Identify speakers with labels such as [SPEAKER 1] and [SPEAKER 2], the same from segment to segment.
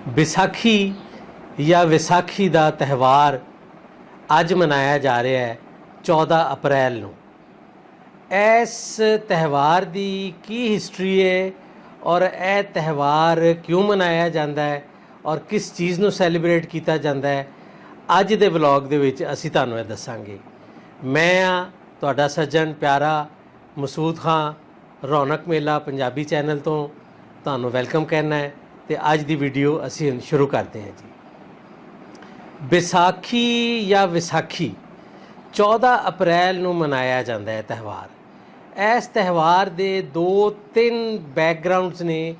[SPEAKER 1] ਵਿਸਾਖੀ ਜਾਂ ਵਿਸਾਖੀ ਦਾ ਤਿਉਹਾਰ ਅੱਜ ਮਨਾਇਆ ਜਾ ਰਿਹਾ ਹੈ 14 ਅਪ੍ਰੈਲ ਨੂੰ। ਇਸ ਤਿਉਹਾਰ ਦੀ ਕੀ ਹਿਸਟਰੀ ਹੈ ਔਰ ਇਹ ਤਿਉਹਾਰ ਕਿਉਂ ਮਨਾਇਆ ਜਾਂਦਾ ਹੈ ਔਰ ਕਿਸ ਚੀਜ਼ ਨੂੰ ਸੈਲੀਬ੍ਰੇਟ ਕੀਤਾ ਜਾਂਦਾ ਹੈ, ਅੱਜ ਦੇ ਵਲੌਗ ਦੇ ਵਿੱਚ ਅਸੀਂ ਤੁਹਾਨੂੰ ਇਹ ਦੱਸਾਂਗੇ। ਮੈਂ ਹਾਂ ਤੁਹਾਡਾ ਸੱਜਣ ਪਿਆਰਾ ਮਸੂਦ ਖਾਂ, ਰੌਣਕ ਮੇਲਾ ਪੰਜਾਬੀ ਚੈਨਲ ਤੋਂ ਤੁਹਾਨੂੰ ਵੈਲਕਮ ਕਰਨਾ ਹੈ ਤੇ ਅੱਜ ਦੀ ਵੀਡੀਓ ਅਸੀਂ ਹੁਣ ਸ਼ੁਰੂ ਕਰਦੇ ਹਾਂ ਜੀ। ਵਿਸਾਖੀ ਜਾਂ ਵਿਸਾਖੀ 14 ਅਪ੍ਰੈਲ ਨੂੰ ਮਨਾਇਆ ਜਾਂਦਾ ਹੈ ਤਿਉਹਾਰ। ਇਸ ਤਿਉਹਾਰ ਦੇ 2-3 ਬੈਕਗਰਾਉਂਡਸ ਨੇ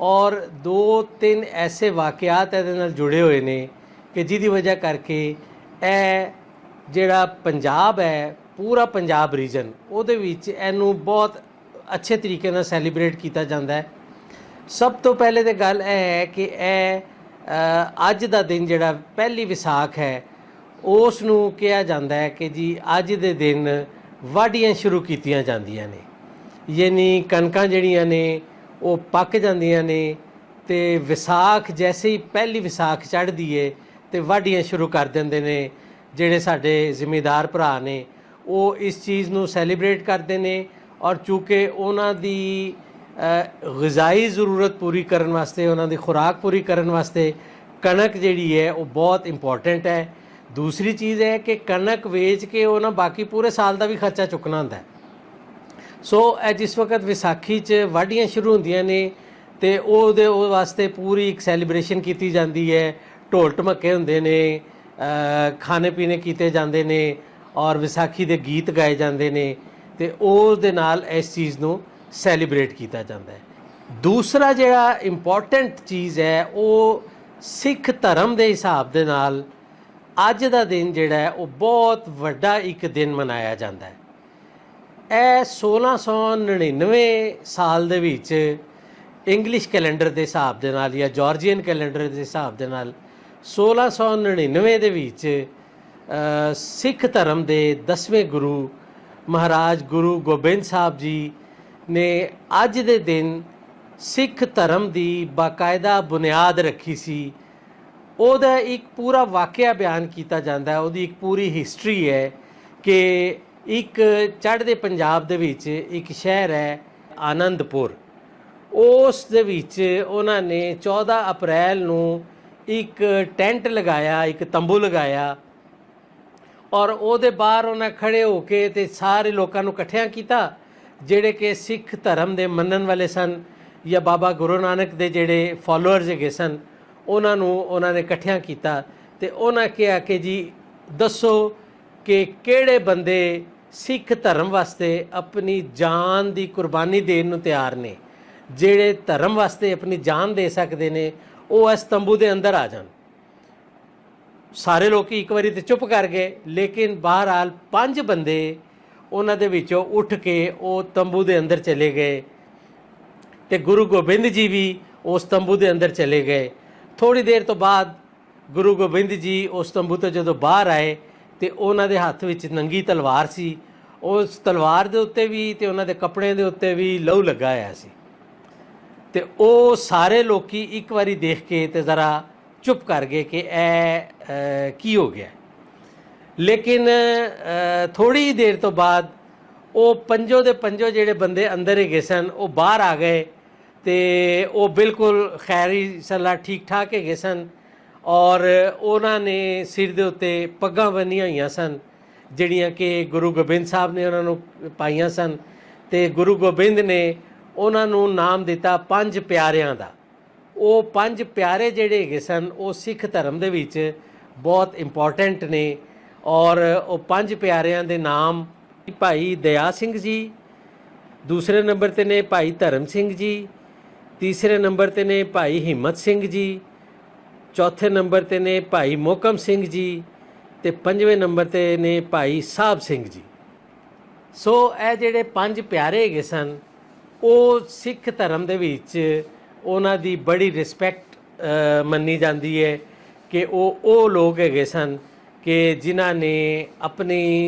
[SPEAKER 1] ਔਰ 2-3 ਐਸੇ ਵਾਕਿਆਤ ਇਹਦੇ ਨਾਲ ਜੁੜੇ ਹੋਏ ਨੇ ਕਿ ਜਿਹਦੀ ਵਜ੍ਹਾ ਕਰਕੇ ਇਹ ਜਿਹੜਾ ਪੰਜਾਬ ਹੈ, ਪੂਰਾ ਪੰਜਾਬ ਰੀਜਨ, ਉਹਦੇ ਵਿੱਚ ਇਹਨੂੰ ਬਹੁਤ ਅੱਛੇ ਤਰੀਕੇ ਨਾਲ ਸੈਲੀਬ੍ਰੇਟ ਕੀਤਾ ਜਾਂਦਾ ਹੈ। ਸਭ ਤੋਂ ਪਹਿਲੇ ਤਾਂ ਗੱਲ ਇਹ ਹੈ ਕਿ ਇਹ ਅੱਜ ਦਾ ਦਿਨ ਜਿਹੜਾ ਪਹਿਲੀ ਵਿਸਾਖ ਹੈ, ਉਸ ਨੂੰ ਕਿਹਾ ਜਾਂਦਾ ਹੈ ਕਿ ਜੀ ਅੱਜ ਦੇ ਦਿਨ ਵਾਢੀਆਂ ਸ਼ੁਰੂ ਕੀਤੀਆਂ ਜਾਂਦੀਆਂ ਨੇ। ਯਾਨੀ ਕਣਕਾਂ ਜਿਹੜੀਆਂ ਨੇ ਉਹ ਪੱਕ ਜਾਂਦੀਆਂ ਨੇ ਤੇ ਵਿਸਾਖ ਜੈਸੇ ਹੀ ਪਹਿਲੀ ਵਿਸਾਖ ਚੜ੍ਹਦੀ ਏ ਤੇ ਵਾਢੀਆਂ ਸ਼ੁਰੂ ਕਰ ਦਿੰਦੇ ਨੇ। ਜਿਹੜੇ ਸਾਡੇ ਜ਼ਿਮੀਂਦਾਰ ਭਰਾ ਨੇ ਉਹ ਇਸ ਚੀਜ਼ ਨੂੰ ਸੈਲੀਬ੍ਰੇਟ ਕਰਦੇ ਨੇ ਔਰ ਚੂँਕਿ ਉਹਨਾਂ ਦੀ ਗ਼ਿਜ਼ਾਈ ਜ਼ਰੂਰਤ ਪੂਰੀ ਕਰਨ ਵਾਸਤੇ, ਉਹਨਾਂ ਦੀ ਖੁਰਾਕ ਪੂਰੀ ਕਰਨ ਵਾਸਤੇ ਕਣਕ ਜਿਹੜੀ ਹੈ ਉਹ ਬਹੁਤ ਇੰਪੋਰਟੈਂਟ ਹੈ। ਦੂਸਰੀ ਚੀਜ਼ ਹੈ ਕਿ ਕਣਕ ਵੇਚ ਕੇ ਉਹਨਾਂ ਬਾਕੀ ਪੂਰੇ ਸਾਲ ਦਾ ਵੀ ਖਰਚਾ ਚੁੱਕਣਾ ਹੁੰਦਾ ਹੈ। ਸੋ ਇਹ ਜਿਸ ਵਕਤ ਵਿਸਾਖੀ 'ਚ ਵਾਢੀਆਂ ਸ਼ੁਰੂ ਹੁੰਦੀਆਂ ਨੇ ਤੇ ਉਹਦੇ ਵਾਸਤੇ ਪੂਰੀ ਇੱਕ ਸੈਲੀਬ੍ਰੇਸ਼ਨ ਕੀਤੀ ਜਾਂਦੀ ਹੈ। ਢੋਲ ਢਮੱਕੇ ਹੁੰਦੇ ਨੇ, ਖਾਣੇ ਪੀਣੇ ਕੀਤੇ ਜਾਂਦੇ ਨੇ ਔਰ ਵਿਸਾਖੀ ਦੇ ਗੀਤ ਗਾਏ ਜਾਂਦੇ ਨੇ ਤੇ ਉਸ ਦੇ ਨਾਲ ਇਸ ਚੀਜ਼ ਨੂੰ ਸੈਲੀਬ੍ਰੇਟ ਕੀਤਾ ਜਾਂਦਾ ਹੈ। ਦੂਸਰਾ ਜਿਹੜਾ ਇੰਪੋਰਟੈਂਟ ਚੀਜ਼ ਹੈ, ਉਹ ਸਿੱਖ ਧਰਮ ਦੇ ਹਿਸਾਬ ਦੇ ਨਾਲ ਅੱਜ ਦਾ ਦਿਨ ਜਿਹੜਾ ਹੈ ਉਹ ਬਹੁਤ ਵੱਡਾ ਇੱਕ ਦਿਨ ਮਨਾਇਆ ਜਾਂਦਾ ਹੈ। ਇਹ 1699 ਸਾਲ ਦੇ ਵਿੱਚ ਇੰਗਲਿਸ਼ ਕੈਲੰਡਰ ਦੇ ਹਿਸਾਬ ਦੇ ਨਾਲ ਜਾਂ ਜਾਰਜੀਅਨ ਕੈਲੰਡਰ ਦੇ ਹਿਸਾਬ ਦੇ ਨਾਲ 1699 ਦੇ ਵਿੱਚ ਸਿੱਖ ਧਰਮ ਦੇ 10ਵੇਂ ਗੁਰੂ ਮਹਾਰਾਜ ਗੁਰੂ ਗੋਬਿੰਦ ਸਾਹਿਬ ਜੀ ਨੇ ਅੱਜ ਦੇ ਦਿਨ ਸਿੱਖ ਧਰਮ ਦੀ ਬਾਕਾਇਦਾ ਬੁਨਿਆਦ ਰੱਖੀ ਸੀ। ਉਹਦਾ ਇੱਕ ਪੂਰਾ ਵਾਕਿਆ ਬਿਆਨ ਕੀਤਾ ਜਾਂਦਾ, ਉਹਦੀ ਇੱਕ ਪੂਰੀ ਹਿਸਟਰੀ ਹੈ ਕਿ ਇੱਕ ਚੜ੍ਹਦੇ ਪੰਜਾਬ ਦੇ ਵਿੱਚ ਇੱਕ ਸ਼ਹਿਰ ਹੈ ਆਨੰਦਪੁਰ। ਉਸ ਦੇ ਵਿੱਚ ਉਹਨਾਂ ਨੇ 14 ਅਪ੍ਰੈਲ ਨੂੰ ਇੱਕ ਟੈਂਟ ਲਗਾਇਆ, ਇੱਕ ਤੰਬੂ ਲਗਾਇਆ ਔਰ ਉਹਦੇ ਬਾਹਰ ਉਹਨਾਂ ਖੜ੍ਹੇ ਹੋ ਕੇ ਤੇ ਸਾਰੇ ਲੋਕਾਂ ਨੂੰ ਇਕੱਠਿਆਂ ਕੀਤਾ ਜਿਹੜੇ ਕਿ ਸਿੱਖ ਧਰਮ ਦੇ ਮੰਨਣ ਵਾਲੇ ਸਨ ਜਾਂ ਬਾਬਾ ਗੁਰੂ ਨਾਨਕ ਦੇ ਜਿਹੜੇ ਫੋਲੋਅਰਸ ਹੈਗੇ ਸਨ। ਉਹਨਾਂ ਨੂੰ ਉਹਨਾਂ ਨੇ ਇਕੱਠਿਆਂ ਕੀਤਾ ਤੇ ਉਹਨਾਂ ਕਿਹਾ ਕਿ ਜੀ ਦੱਸੋ ਕਿ ਕਿਹੜੇ ਬੰਦੇ ਸਿੱਖ ਧਰਮ ਵਾਸਤੇ ਆਪਣੀ ਜਾਨ ਦੀ ਕੁਰਬਾਨੀ ਦੇਣ ਨੂੰ ਤਿਆਰ ਨੇ, ਜਿਹੜੇ ਧਰਮ ਵਾਸਤੇ ਆਪਣੀ ਜਾਨ ਦੇ ਸਕਦੇ ਨੇ, ਉਹ ਇਸ ਤੰਬੂ ਦੇ ਅੰਦਰ ਆ ਜਾਣ। ਸਾਰੇ ਲੋਕ ਇੱਕ ਵਾਰੀ ਤੇ ਚੁੱਪ ਕਰ ਗਏ, ਲੇਕਿਨ ਬਹਰਹਾਲ 5 ਬੰਦੇ ਉਹਨਾਂ ਦੇ ਵਿੱਚੋਂ ਉੱਠ ਕੇ ਉਹ ਤੰਬੂ ਦੇ ਅੰਦਰ ਚਲੇ ਗਏ ਤੇ ਗੁਰੂ ਗੋਬਿੰਦ ਜੀ ਵੀ ਉਸ ਤੰਬੂ ਦੇ ਅੰਦਰ ਚਲੇ ਗਏ। ਥੋੜ੍ਹੀ ਦੇਰ ਤੋਂ ਬਾਅਦ ਗੁਰੂ ਗੋਬਿੰਦ ਜੀ ਉਸ ਤੰਬੂ ਤੋਂ ਜਦੋਂ ਬਾਹਰ ਆਏ ਤੇ ਉਹਨਾਂ ਦੇ ਹੱਥ ਵਿੱਚ ਨੰਗੀ ਤਲਵਾਰ ਸੀ। ਉਸ ਤਲਵਾਰ ਦੇ ਉੱਤੇ ਵੀ ਤੇ ਉਹਨਾਂ ਦੇ ਕੱਪੜਿਆਂ ਦੇ ਉੱਤੇ ਵੀ ਲਹੂ ਲੱਗਾ ਹੋਇਆ ਸੀ ਤੇ ਉਹ ਸਾਰੇ ਲੋਕੀ ਇੱਕ ਵਾਰੀ ਦੇਖ ਕੇ ਤੇ ਜ਼ਰਾ ਚੁੱਪ ਕਰ ਗਏ ਕਿ ਇਹ ਕੀ ਹੋ ਗਿਆ। ਲੇਕਿਨ ਥੋੜ੍ਹੀ ਦੇਰ ਤੋਂ ਬਾਅਦ ਉਹ ਪੰਜੋ ਦੇ ਪੰਜੋ ਜਿਹੜੇ ਬੰਦੇ ਅੰਦਰ ਹੈਗੇ ਸਨ ਉਹ ਬਾਹਰ ਆ ਗਏ ਤੇ ਉਹ ਬਿਲਕੁਲ ਖੈਰੀ ਸਲਾਹ ਠੀਕ ਠਾਕ ਹੈਗੇ ਸਨ ਔਰ ਉਹਨਾਂ ਨੇ ਸਿਰ ਦੇ ਉੱਤੇ ਪੱਗਾਂ ਬੰਨ੍ਹੀਆਂ ਹੋਈਆਂ ਸਨ ਜਿਹੜੀਆਂ ਕਿ ਗੁਰੂ ਗੋਬਿੰਦ ਸਾਹਿਬ ਨੇ ਉਹਨਾਂ ਨੂੰ ਪਾਈਆਂ ਸਨ ਤੇ ਗੁਰੂ ਗੋਬਿੰਦ ਨੇ ਉਹਨਾਂ ਨੂੰ ਨਾਮ ਦਿੱਤਾ 5 ਪਿਆਰਿਆਂ ਦਾ। ਉਹ 5 ਪਿਆਰੇ ਜਿਹੜੇ ਹੈਗੇ ਸਨ ਉਹ ਸਿੱਖ ਧਰਮ ਦੇ ਵਿੱਚ ਬਹੁਤ ਇੰਪੋਰਟੈਂਟ ਨੇ ਔਰ ਉਹ 5 ਪਿਆਰਿਆਂ ਦੇ ਨਾਮ ਭਾਈ ਦਇਆ ਸਿੰਘ ਜੀ, ਦੂਸਰੇ ਨੰਬਰ 'ਤੇ ਨੇ ਭਾਈ ਧਰਮ ਸਿੰਘ ਜੀ, ਤੀਸਰੇ ਨੰਬਰ 'ਤੇ ਨੇ ਭਾਈ ਹਿੰਮਤ ਸਿੰਘ ਜੀ, ਚੌਥੇ ਨੰਬਰ 'ਤੇ ਨੇ ਭਾਈ ਮੋਹਕਮ ਸਿੰਘ ਜੀ ਤੇ 5ਵੇਂ ਨੰਬਰ 'ਤੇ ਨੇ ਭਾਈ ਸਾਹਿਬ ਸਿੰਘ ਜੀ। ਸੋ ਇਹ ਜਿਹੜੇ 5 ਪਿਆਰੇ ਹੈਗੇ ਸਨ ਉਹ ਸਿੱਖ ਧਰਮ ਦੇ ਵਿੱਚ ਉਹਨਾਂ ਦੀ ਬੜੀ ਰਿਸਪੈਕਟ ਮੰਨੀ ਜਾਂਦੀ ਹੈ ਕਿ ਉਹ ਲੋਕ ਹੈਗੇ ਸਨ ਕਿ ਜਿਨ੍ਹਾਂ ਨੇ ਆਪਣੀ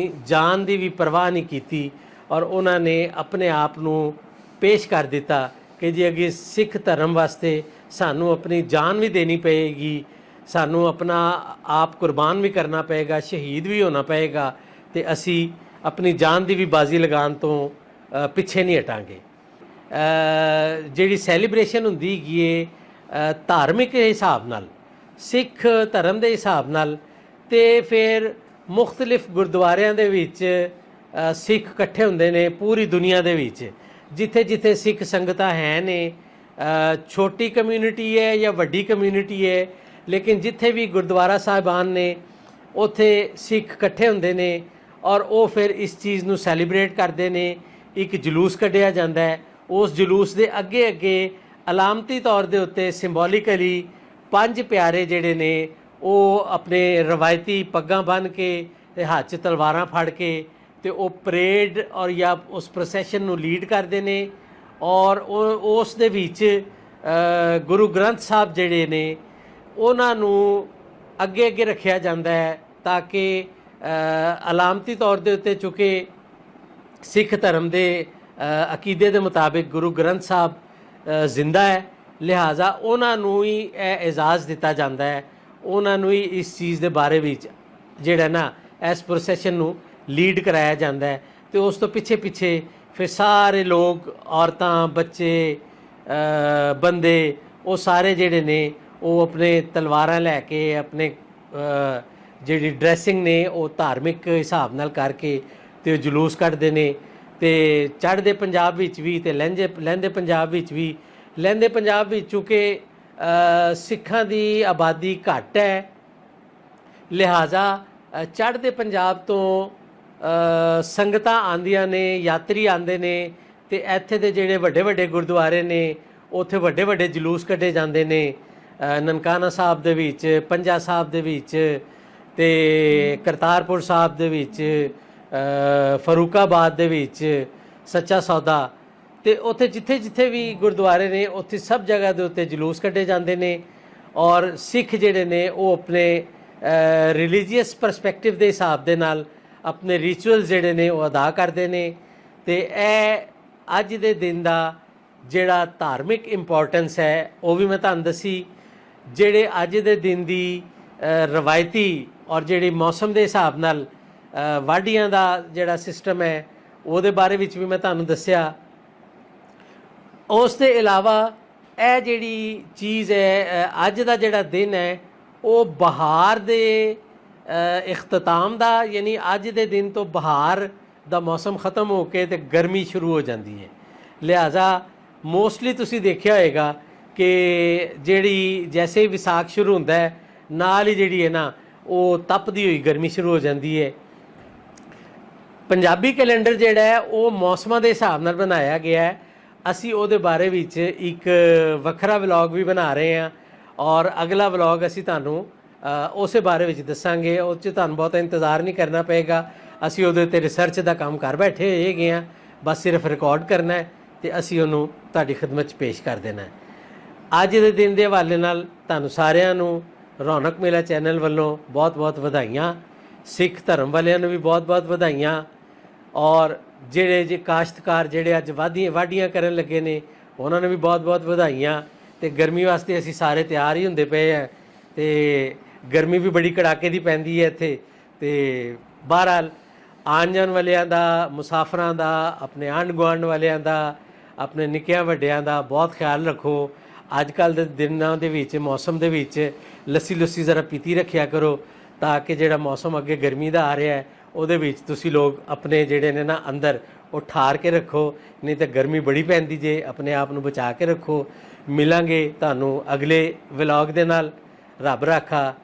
[SPEAKER 1] ਜਾਨ ਦੀ ਵੀ ਪਰਵਾਹ ਨਹੀਂ ਕੀਤੀ ਔਰ ਉਹਨਾਂ ਨੇ ਆਪਣੇ ਆਪ ਨੂੰ ਪੇਸ਼ ਕਰ ਦਿੱਤਾ ਕਿ ਜੀ ਅੱਗੇ ਸਿੱਖ ਧਰਮ ਵਾਸਤੇ ਸਾਨੂੰ ਆਪਣੀ ਜਾਨ ਵੀ ਦੇਣੀ ਪਏਗੀ, ਸਾਨੂੰ ਆਪਣਾ ਆਪ ਕੁਰਬਾਨ ਵੀ ਕਰਨਾ ਪਏਗਾ, ਸ਼ਹੀਦ ਵੀ ਹੋਣਾ ਪਏਗਾ, ਤੇ ਅਸੀਂ ਆਪਣੀ ਜਾਨ ਦੀ ਵੀ ਬਾਜ਼ੀ ਲਗਾਉਣ ਤੋਂ ਪਿੱਛੇ ਨਹੀਂ ਹਟਾਂਗੇ। ਜਿਹੜੀ ਸੈਲੀਬ੍ਰੇਸ਼ਨ ਹੁੰਦੀ ਹੈਗੀ ਏ ਧਾਰਮਿਕ ਹਿਸਾਬ ਨਾਲ, ਸਿੱਖ ਧਰਮ ਦੇ ਹਿਸਾਬ ਨਾਲ, ਤੇ ਫਿਰ ਮੁਖਤਲਿਫ ਗੁਰਦੁਆਰਿਆਂ ਦੇ ਵਿੱਚ ਸਿੱਖ ਇਕੱਠੇ ਹੁੰਦੇ ਨੇ ਪੂਰੀ ਦੁਨੀਆ ਦੇ ਵਿੱਚ, ਜਿੱਥੇ ਜਿੱਥੇ ਸਿੱਖ ਸੰਗਤਾਂ ਹੈ ਨੇ, ਛੋਟੀ ਕਮਿਊਨਿਟੀ ਹੈ ਜਾਂ ਵੱਡੀ ਕਮਿਊਨਿਟੀ ਹੈ, ਲੇਕਿਨ ਜਿੱਥੇ ਵੀ ਗੁਰਦੁਆਰਾ ਸਾਹਿਬਾਨ ਨੇ ਉੱਥੇ ਸਿੱਖ ਇਕੱਠੇ ਹੁੰਦੇ ਨੇ ਔਰ ਉਹ ਫਿਰ ਇਸ ਚੀਜ਼ ਨੂੰ ਸੈਲੀਬ੍ਰੇਟ ਕਰਦੇ ਨੇ। ਇੱਕ ਜਲੂਸ ਕੱਢਿਆ ਜਾਂਦਾ ਹੈ, ਉਸ ਜਲੂਸ ਦੇ ਅੱਗੇ ਅੱਗੇ ਅਲਾਮਤੀ ਤੌਰ ਦੇ ਉੱਤੇ ਸਿੰਬੋਲਿਕਲੀ 5 ਪਿਆਰੇ ਜਿਹੜੇ ਨੇ ਉਹ ਆਪਣੇ ਰਵਾਇਤੀ ਪੱਗਾਂ ਬੰਨ੍ਹ ਕੇ ਤੇ ਹੱਥ 'ਚ ਤਲਵਾਰਾਂ ਫੜ ਕੇ ਤੇ ਉਹ ਪਰੇਡ ਔਰ ਜਾਂ ਉਸ ਪ੍ਰੋਸੈਸ਼ਨ ਨੂੰ ਲੀਡ ਕਰਦੇ ਨੇ ਔਰ ਉਸ ਦੇ ਵਿੱਚ ਗੁਰੂ ਗ੍ਰੰਥ ਸਾਹਿਬ ਜਿਹੜੇ ਨੇ ਉਹਨਾਂ ਨੂੰ ਅੱਗੇ ਅੱਗੇ ਰੱਖਿਆ ਜਾਂਦਾ ਹੈ ਤਾਂ ਕਿ ਅਲਾਮਤੀ ਤੌਰ ਦੇ ਉੱਤੇ, ਚੁੱਕਿ ਸਿੱਖ ਧਰਮ ਦੇ ਅਕੀਦੇ ਦੇ ਮੁਤਾਬਿਕ ਗੁਰੂ ਗ੍ਰੰਥ ਸਾਹਿਬ ਜ਼ਿੰਦਾ ਹੈ, ਲਿਹਾਜ਼ਾ ਉਹਨਾਂ ਨੂੰ ਹੀ ਇਹ ਇਜਾਜ਼ ਦਿੱਤਾ ਜਾਂਦਾ ਹੈ, ਉਹਨਾਂ ਨੂੰ ਹੀ ਇਸ ਚੀਜ਼ ਦੇ ਬਾਰੇ ਵਿੱਚ ਜਿਹੜਾ ਨਾ ਇਸ ਪ੍ਰੋਸੈਸ਼ਨ ਨੂੰ ਲੀਡ ਕਰਾਇਆ ਜਾਂਦਾ ਹੈ। ਤੇ ਉਸ ਤੋਂ ਪਿੱਛੇ ਪਿੱਛੇ ਫਿਰ ਸਾਰੇ ਲੋਕ, ਔਰਤਾਂ, ਬੱਚੇ, ਬੰਦੇ, ਉਹ ਸਾਰੇ ਜਿਹੜੇ ਨੇ ਉਹ ਆਪਣੇ ਤਲਵਾਰਾਂ ਲੈ ਕੇ, ਆਪਣੇ ਜਿਹੜੀ ਡਰੈਸਿੰਗ ਨੇ ਉਹ ਧਾਰਮਿਕ ਹਿਸਾਬ ਨਾਲ ਕਰਕੇ ਤੇ ਉਹ ਜਲੂਸ ਕੱਢਦੇ ਨੇ। ਤੇ ਚੜ੍ਹਦੇ ਪੰਜਾਬ ਵਿੱਚ ਵੀ ਤੇ ਲਹਿੰਦੇ ਪੰਜਾਬ ਵਿੱਚ ਵੀ, ਲਹਿੰਦੇ ਪੰਜਾਬ ਵਿੱਚ ਚੂँਕਿ ਸਿੱਖਾਂ ਦੀ ਆਬਾਦੀ ਘੱਟ ਹੈ, ਲਿਹਾਜ਼ਾ ਚੜ੍ਹਦੇ ਪੰਜਾਬ ਤੋਂ ਸੰਗਤਾਂ ਆਉਂਦੀਆਂ ਨੇ, ਯਾਤਰੀ ਆਉਂਦੇ ਨੇ, ਤੇ ਇੱਥੇ ਦੇ ਜਿਹੜੇ ਵੱਡੇ ਵੱਡੇ ਗੁਰਦੁਆਰੇ ਨੇ ਉੱਥੇ ਵੱਡੇ ਵੱਡੇ ਜਲੂਸ ਕੱਢੇ ਜਾਂਦੇ ਨੇ। ਨਨਕਾਣਾ ਸਾਹਿਬ ਦੇ ਵਿੱਚ, ਪੰਜਾ ਸਾਹਿਬ ਦੇ ਵਿੱਚ, ਤੇ ਕਰਤਾਰਪੁਰ ਸਾਹਿਬ ਦੇ ਵਿੱਚ, ਫਰੂਕਾਬਾਦ ਦੇ ਵਿੱਚ, ਸੱਚਾ ਸੌਦਾ, ਤੇ ਉੱਥੇ ਜਿੱਥੇ ਜਿੱਥੇ ਵੀ ਗੁਰਦੁਆਰੇ ਨੇ ਉੱਥੇ ਸਭ ਜਗ੍ਹਾ ਦੇ ਉੱਤੇ ਜਲੂਸ ਕੱਢੇ ਜਾਂਦੇ ਨੇ ਔਰ ਸਿੱਖ ਜਿਹੜੇ ਨੇ ਉਹ ਆਪਣੇ ਰਿਲੀਜੀਅਸ ਪਰਸਪੈਕਟਿਵ ਦੇ ਹਿਸਾਬ ਦੇ ਨਾਲ ਆਪਣੇ ਰਿਚੁਅਲਸ ਜਿਹੜੇ ਨੇ ਉਹ ਅਦਾ ਕਰਦੇ ਨੇ। ਤੇ ਇਹ ਅੱਜ ਦੇ ਦਿਨ ਦਾ ਜਿਹੜਾ ਧਾਰਮਿਕ ਇੰਪੋਰਟੈਂਸ ਹੈ ਉਹ ਵੀ ਮੈਂ ਤੁਹਾਨੂੰ ਦੱਸੀ। ਜਿਹੜੇ ਅੱਜ ਦੇ ਦਿਨ ਦੀ ਰਵਾਇਤੀ ਔਰ ਜਿਹੜੀ ਮੌਸਮ ਦੇ ਹਿਸਾਬ ਨਾਲ ਵਾਢੀਆਂ ਦਾ ਜਿਹੜਾ ਸਿਸਟਮ ਹੈ ਉਹਦੇ ਬਾਰੇ ਵਿੱਚ ਵੀ ਮੈਂ ਤੁਹਾਨੂੰ ਦੱਸਿਆ। ਉਸ ਦੇ ਇਲਾਵਾ ਇਹ ਜਿਹੜੀ ਚੀਜ਼ ਹੈ, ਅੱਜ ਦਾ ਜਿਹੜਾ ਦਿਨ ਹੈ ਉਹ ਬਹਾਰ ਦੇ ਇਖਤਤਾਮ ਦਾ, ਯਾਨੀ ਅੱਜ ਦੇ ਦਿਨ ਤੋਂ ਬਹਾਰ ਦਾ ਮੌਸਮ ਖਤਮ ਹੋ ਕੇ ਤੇ ਗਰਮੀ ਸ਼ੁਰੂ ਹੋ ਜਾਂਦੀ ਹੈ। ਲਿਹਾਜ਼ਾ ਮੋਸਟਲੀ ਤੁਸੀਂ ਦੇਖਿਆ ਹੋਏਗਾ ਕਿ ਜਿਹੜੀ ਜੈਸੇ ਹੀ ਵਿਸਾਖ ਸ਼ੁਰੂ ਹੁੰਦਾ ਹੈ ਨਾਲ ਹੀ ਜਿਹੜੀ ਹੈ ਨਾ ਉਹ ਤਪਦੀ ਹੋਈ ਗਰਮੀ ਸ਼ੁਰੂ ਹੋ ਜਾਂਦੀ ਹੈ। ਪੰਜਾਬੀ ਕੈਲੰਡਰ ਜਿਹੜਾ ਹੈ ਉਹ ਮੌਸਮਾਂ ਦੇ ਹਿਸਾਬ ਨਾਲ ਬਣਾਇਆ ਗਿਆ ਹੈ। ਅਸੀਂ ਉਹਦੇ ਬਾਰੇ ਵਿੱਚ ਇੱਕ ਵੱਖਰਾ ਵਲੌਗ ਵੀ ਬਣਾ ਰਹੇ ਹਾਂ ਔਰ ਅਗਲਾ ਵਲੌਗ ਅਸੀਂ ਤੁਹਾਨੂੰ ਉਸੇ ਬਾਰੇ ਵਿੱਚ ਦੱਸਾਂਗੇ। ਉਹ 'ਚ ਤੁਹਾਨੂੰ ਬਹੁਤਾ ਇੰਤਜ਼ਾਰ ਨਹੀਂ ਕਰਨਾ ਪਏਗਾ, ਅਸੀਂ ਉਹਦੇ ਉੱਤੇ ਰਿਸਰਚ ਦਾ ਕੰਮ ਕਰ ਬੈਠੇ ਹੈਗੇ ਹਾਂ, ਬਸ ਸਿਰਫ ਰਿਕਾਰਡ ਕਰਨਾ ਹੈ ਤੇ ਅਸੀਂ ਉਹਨੂੰ ਤੁਹਾਡੀ ਖਿਦਮਤ 'ਚ ਪੇਸ਼ ਕਰ ਦੇਣਾ ਹੈ। ਅੱਜ ਦੇ ਦਿਨ ਦੇ ਹਵਾਲੇ ਨਾਲ ਤੁਹਾਨੂੰ ਸਾਰਿਆਂ ਨੂੰ ਰੌਣਕ ਮੇਲਾ ਚੈਨਲ ਵੱਲੋਂ ਬਹੁਤ ਬਹੁਤ ਵਧਾਈਆਂ, ਸਿੱਖ ਧਰਮ ਵਾਲਿਆਂ ਨੂੰ ਵੀ ਬਹੁਤ ਬਹੁਤ ਵਧਾਈਆਂ ਔਰ ਜਿਹੜੇ ਜੇ ਕਾਸ਼ਤਕਾਰ ਜਿਹੜੇ ਅੱਜ ਵਾਢੀਆਂ ਕਰਨ ਲੱਗੇ ਨੇ ਉਹਨਾਂ ਨੂੰ ਵੀ ਬਹੁਤ ਬਹੁਤ ਵਧਾਈਆਂ। ਤੇ ਗਰਮੀ ਵਾਸਤੇ ਅਸੀਂ ਸਾਰੇ ਤਿਆਰ ਹੀ ਹੁੰਦੇ ਪਏ ਆ ਤੇ ਗਰਮੀ ਵੀ ਬੜੀ ਕੜਾਕੇ ਦੀ ਪੈਂਦੀ ਹੈ ਇੱਥੇ। ਤੇ ਬਹਰਹਾਲ ਆਉਣ ਜਾਣ ਵਾਲਿਆਂ ਦਾ, ਮੁਸਾਫਰਾਂ ਦਾ, ਆਪਣੇ ਆਂਢ ਗੁਆਂਢ ਵਾਲਿਆਂ ਦਾ, ਆਪਣੇ ਨਿੱਕਿਆਂ ਵੱਡਿਆਂ ਦਾ ਬਹੁਤ ਖਿਆਲ ਰੱਖੋ। ਅੱਜ ਕੱਲ੍ਹ ਦੇ ਦਿਨਾਂ ਦੇ ਵਿੱਚ, ਮੌਸਮ ਦੇ ਵਿੱਚ ਲੱਸੀ ਜ਼ਰਾ ਪੀਤੀ ਰੱਖਿਆ ਕਰੋ ਤਾਂ ਕਿ ਜਿਹੜਾ ਮੌਸਮ ਅੱਗੇ ਗਰਮੀ ਦਾ ਆ ਰਿਹਾ ਹੈ ਉਹਦੇ ਵਿੱਚ ਤੁਸੀਂ ਲੋਕ ਆਪਣੇ ਜਿਹੜੇ ਨੇ ਨਾ ਅੰਦਰ ਉਹ ਠਾਰ ਕੇ ਰੱਖੋ, ਨਹੀਂ ਤਾਂ ਗਰਮੀ ਬੜੀ ਪੈਂਦੀ ਜੇ। ਆਪਣੇ ਆਪ ਨੂੰ ਬਚਾ ਕੇ ਰੱਖੋ। ਮਿਲਾਂਗੇ ਤੁਹਾਨੂੰ ਅਗਲੇ ਵਲੌਗ ਦੇ ਨਾਲ। ਰੱਬ ਰਾਖਾ।